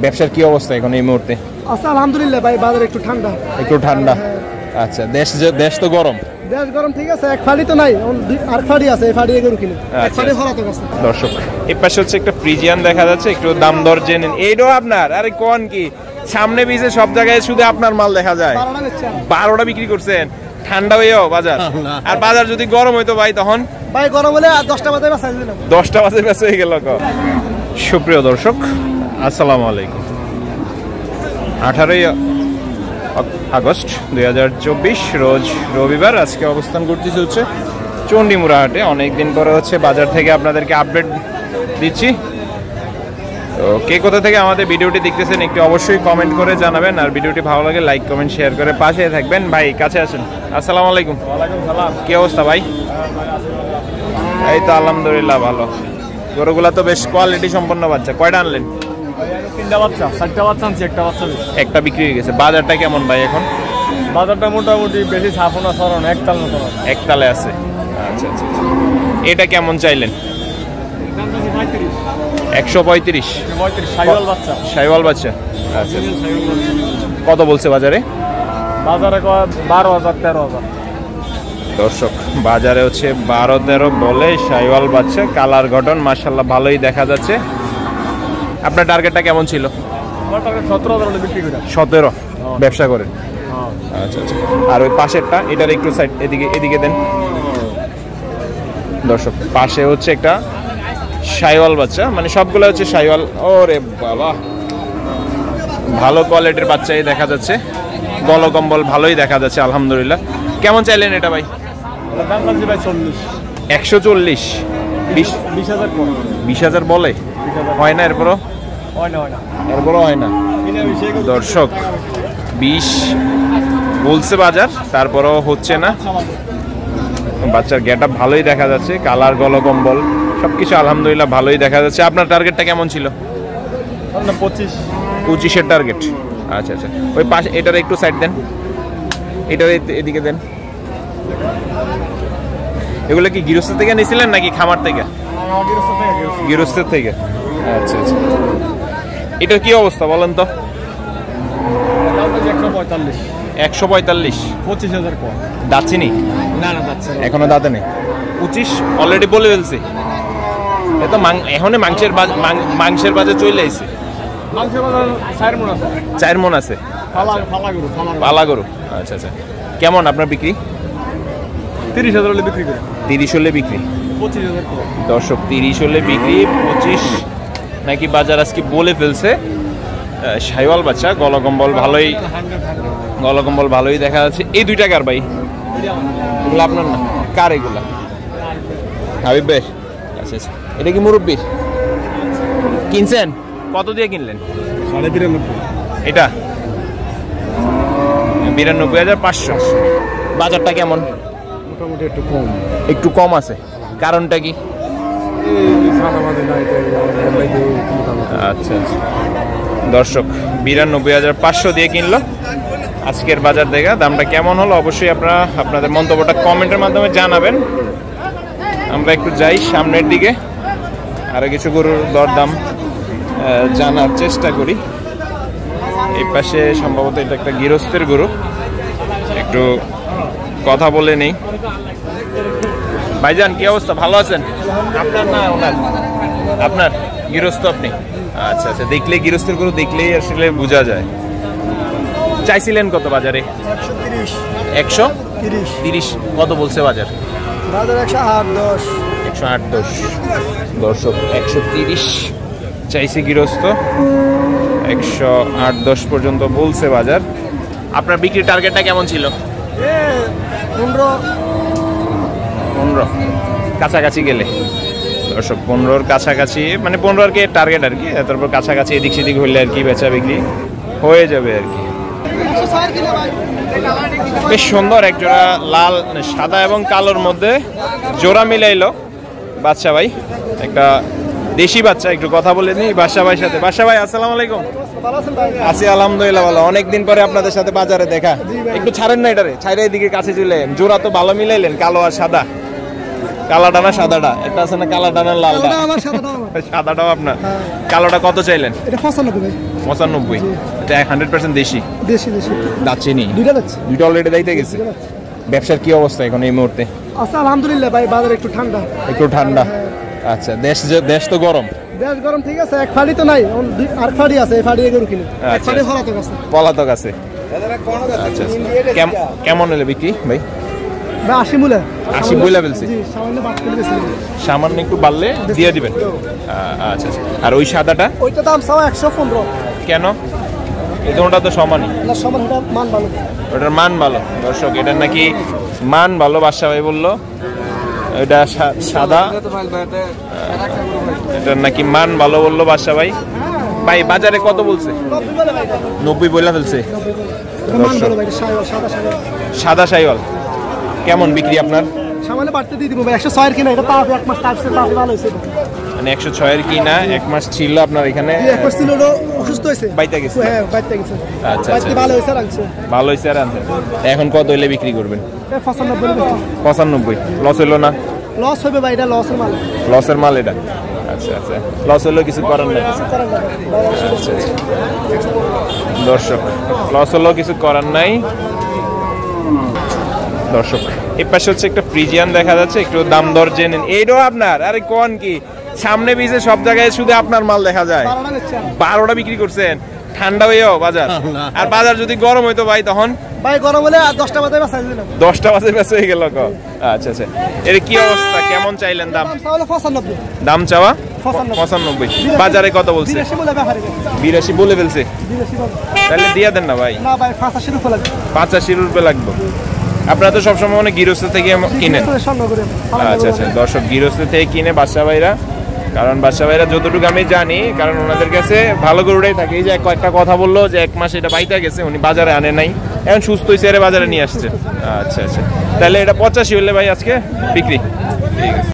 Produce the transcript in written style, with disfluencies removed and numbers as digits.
ব্যবসার কি অবস্থা এখন এই মুহূর্তে? আচ্ছা আলহামদুলিল্লাহ ভাই, বাজার একটু ঠান্ডা। একটু ঠান্ডা। আচ্ছা, দেশ তো গরম। দেশ গরম ঠিক আছে, এক ফাড়ি তো নাই, আর ফাড়ি আছে, এই ফাড়ি গরু কিনে এক ফাড়ি হরাতে গেছে। দর্শক এই পাশে হচ্ছে একটা ফ্রিজিয়ান দেখা যাচ্ছে, একটু দাম দর জেনে। এইটাও আপনার? আরে কোন কি সামনে পিছে সব জায়গায় শুধু আপনার মাল দেখা যায়। 12টা বিক্রি করছেন? ঠান্ডা হয়েও বাজার, আর বাজার যদি গরম হইতো ভাই তখন? ভাই গরম হলে 10টা বাজে বেচা দিলাম। 10টা বাজে বেচা হয়ে গেল। সুপ্রিয় দর্শক আসসালামু আলাইকুম। 18ই আগস্ট 2024 রোজ রবিবার। আজকে অবস্থান করতেছি হচ্ছে চণ্ডীমুড়া হাটে। অনেকদিন পরে হচ্ছে বাজার থেকে আপনাদেরকে আপডেট দিচ্ছি। তো কে কোথা থেকে আমাদের ভিডিওটি দেখতেছেন একটু অবশ্যই কমেন্ট করে জানাবেন, আর ভিডিওটি ভালো লাগে লাইক কমেন্ট শেয়ার করে পাশে থাকবেন। ভাই কাছে আসেন। আসসালামু আলাইকুম। ওয়ালাইকুম সালাম। কি অবস্থা ভাই? এই তো আলহামদুলিল্লাহ ভালো। গরুগুলা তো বেশ কোয়ালিটি সম্পন্ন বাচ্চা। কয়টা আনলেন? 3টা বাচ্চা, 4টা বাচ্চা আনছি, একটা বাচ্চা একটা বিক্রি হয়ে গেছে। বাজারটা কেমন ভাই এখন? বাজারটা মোটামুটি বেশি ছাপনা সরণ একতাল মতো একতালে আছে। আচ্ছা আচ্ছা, এটা কেমন চাইলেন? 135। সাইওয়াল বাচ্চা। সাইওয়াল বাচ্চা। আচ্ছা, কত বলছে বাজারে? বাজারে 12,000 13,000। দর্শক বাজারে হচ্ছে 12-13 বলে সাইওয়াল বাচ্চা। কালার গঠন মাশাআল্লাহ ভালোই দেখা যাচ্ছে। আপনার টার্গেটটা কেমন ছিল? আমার টার্গেট 17,000 বিক্রি করে। 17 ব্যবসা করেন? আচ্ছা আচ্ছা। আর ওই পাশেরটা, এটার একটু সাইড এদিকে দেন। দর্শক পাশে হচ্ছে একটা সাইওয়াল বাচ্চা, মানে সবগুলো হচ্ছে সাইওয়াল। ওরে বাবা, ভালো কোয়ালিটির বাচ্চাই দেখা যাচ্ছে। গলকম্বল ভালোই দেখা যাচ্ছে আলহামদুলিল্লাহ। কেমন চাইলেন এটা ভাই? দাম চাচ্ছি ভাই 40। 140? 20,000 বলে? হয় না এরপরও? এরপরও হয় না। দর্শক 20 বলছে বাজার, তারপরও হচ্ছে না। বাচ্চার গেটআপ ভালোই দেখা যাচ্ছে, কালার গলকম্বল সবকিছু আলহামদুলিল্লাহ ভালোই দেখা যাচ্ছে। আপনার টার্গেটটা কেমন ছিল? 25-এর টার্গেট। আচ্ছা আচ্ছা। ওই পাশে এটার একটু সাইড দেন, এটার এদিকে দেন। এগুলো কি গৃহস্থ থেকে নিয়েছিলেন নাকি খামার থেকে? গৃহস্থের থেকে। আচ্ছা আচ্ছা। এটার কি অবস্থা বলেন তো? 145। 25,000 কম। দাচ্ছিনি? না না যাচ্ছে এখনো দাঁতে নেই। 25 অলরেডি বলে ফেলছে। এত এখন মাংসের বাজার চলে আইছে। মাংসের বাজার 4 মণ আছে। 4 মণ আছে। পালা গরু। আচ্ছা আচ্ছা। কেমন আপনার বিক্রি? 30,000 হলে বিক্রি করে। 30 হলে বিক্রি। 25,000 কম। দর্শক 30 হলে বিক্রি, 25 নাকি বাজার আজকে বলে ফেলছে। সাইওয়াল বাচ্চা, গলকম্বল ভালোই দেখা যাচ্ছে। এই 2 টাকার ভাই? এগুলো আপনার না? কার এগুলা? হাবিব ভাই। আচ্ছা আচ্ছা। এটা কি মুরব্বির? কিনছেন? কত দিয়ে কিনলেন? 93,500। এটা 92,500। বাজারটা কেমন? মোটামুটি একটু কম আছে। কারণটা কি? আচ্ছা আচ্ছা। দর্শক 92,500 দিয়ে কিনলো। আজকের বাজার দেখা দামটা কেমন হলো অবশ্যই আপনারা আপনাদের মন্তব্যটা কমেন্টের মাধ্যমে জানাবেন। আমরা একটু যাই সামনের দিকে, আরো কিছু গরুর দরদাম জানার চেষ্টা করি। এই পাশে সম্ভবত এটা একটা গৃহস্থের গরু, একটু কথা বলে নেই। ভাইজান কি অবস্থা, ভালো আছেন? আপনার না ওনার? আপনার গৃহস্থ আপনি? আচ্ছা আচ্ছা। দেখলে গৃহস্থের গরু দেখলেই আসলে বোঝা যায়। চাইছিলেন কত বাজারে? 130। কত বলছে বাজার? 108-10। দর্শক 130 চাইছে গৃহস্থ, 108-10 পর্যন্ত বলছে বাজার। আপনার বিক্রির টার্গেটটা কেমন ছিল? 15 কাছাকাছি গেলে। দর্শক 15-র কাছাকাছি, মানে 15 আর কি টার্গেট আর কি। তারপর কাছাকাছি এদিক সেদিক হইলে আর কি বেচা বিক্রি হয়ে যাবে আর কি। বেশ সুন্দর এক জোড়া লাল, সাদা এবং কালোর মধ্যে জোড়া মিলাইলো বাদশা ভাই। একটা দেশি বাচ্চা, একটু কথা বলে নিই বাদশা ভাইয়ের সাথে। বাদশা ভাই আসসালামু আলাইকুম। আছি আলহামদুলিল্লাহ ভালো। অনেকদিন পরে আপনাদের সাথে বাজারে দেখা। একটু ছাড়েন না এটারে, ছাইরা এদিকে কাছে চলে। জোড়া তো ভালো মিলাইলেন, কালো আর সাদা। কালাটা না সাদাটা? একটা আছে না কালাটা না লালটা? কালোটা আমার, সাদাটাও আমার। সাদাটাও আপনার? হ্যাঁ। কালোটা কত চাইলেন? এটা 95 ভাই। 95। এটা 100% দেশি? দেশি দেশি। যাচ্ছে নি দুইটা যাচ্ছে। দুইটা অলরেডি দাইতে গেছে। ব্যবসার কি অবস্থা এখন এই মুহূর্তে? আচ্ছা আলহামদুলিল্লাহ ভাই, বাজার একটু ঠান্ডা। একটু ঠান্ডা। আচ্ছা, দেশ তো গরম। দেশ গরম ঠিক আছে, এক ফাড়ি তো নাই, আর ফাড়ি আছে, এই ফাড়ি গরু কিনে। এক ফাড়ি হলাতক আছে। পলাতক আছে। আচ্ছা, কেমন হলে বিক্রি ভাই? ভাই 80 মূলে। 80 বইলা ফেলছি? জি, সামান্য বাদ করে দিয়েছি। সামান্য একটু বাড়লে দিয়ে দিবেন। আচ্ছা। আর ওই সাদাটা? ওইটা দাম চাও 115। কেন? এই দুটোটা তো সমানই। না সমান, ওটা মান ভালো। ওটার মান ভালো। দর্শক, এটার নাকি মান ভালো, বাদশা ভাই বললো। এটা সাদা, এটার নাকি মান ভালো বললো বাদশা ভাই। ভাই বাজারে কত বলছে? 90 বইলা ফেলছে। মান ভালো ভাই, সাদা সাদা। সাদা শাইওয়াল কেমন বিক্রি আপনার? সামান্য বাড়তে দিয়ে দিব ভাই, 106 এর কিনা, এটা পাবে এক মাস টাইপসে, পাবে ভালো হইছে। মানে 106 এর কিনা, এক মাস ছিল আপনার এখানে? এক মাস ছিল, অসুস্থ হইছে, বাইতে গেছে। হ্যাঁ বাইতে গেছে। আচ্ছা, বাইতে ভালো হইছে, রাখছে ভালো হইছে। আর আনছে এখন কত হইলে বিক্রি করবেন? 95। 95 লস হইলো না? লস হবে ভাই, এটা লসের মাল। লসের মাল এটা? আচ্ছা, লস হইলো কিছু করার নাই। আচ্ছা, দর্শক, লস হলো কিছু করার নাই। দর্শক, এই পাশে হচ্ছে একটা ফ্রিজিয়ান দেখা যাচ্ছে, একটু দাম দর জেনে। এইটাও আপনার? আরে কোন কি সামনে পিছে সব জায়গায় শুধু আপনার মাল দেখা যায়। 12টা বিক্রি করছেন? ঠান্ডা হয়েও বাজার? আর বাজার যদি গরম হইতো ভাই তখন? ভাই গরম হলে 10টা বাজে বেচা দিলাম। 10টা বাজে বেচা হয়ে গেল। আচ্ছা, এর কি অবস্থা? কেমন চাইলেন দাম? দাম চাওয়া 95। বাজারে কত বলছে? 82 বলে ফেলছে? তাহলে দিয়ে দেন না ভাই। না ভাই, 85 রুপে লাগবে। 85 রুপে লাগবে। আপনারা তো সবসময় মানে গৃহস্থ থেকে কিনেন? আচ্ছা, দর্শক, গৃহস্থ থেকে কিনে বাদশা ভাইরা। কারণ বাদশা ভাইরা যতটুকু আমি জানি, কারণ ওনাদের কাছে ভালো গরুটাই থাকে। এই যে কয়েকটা কথা বললো যে 1 মাস এটা বাইতে গেছে, উনি বাজারে আনে নাই, এখন সুস্থ হয়েছে, বাজারে নিয়ে আসছে। আচ্ছা, তাহলে এটা 85 হলে ভাই আজকে বিক্রি? ঠিক আছে।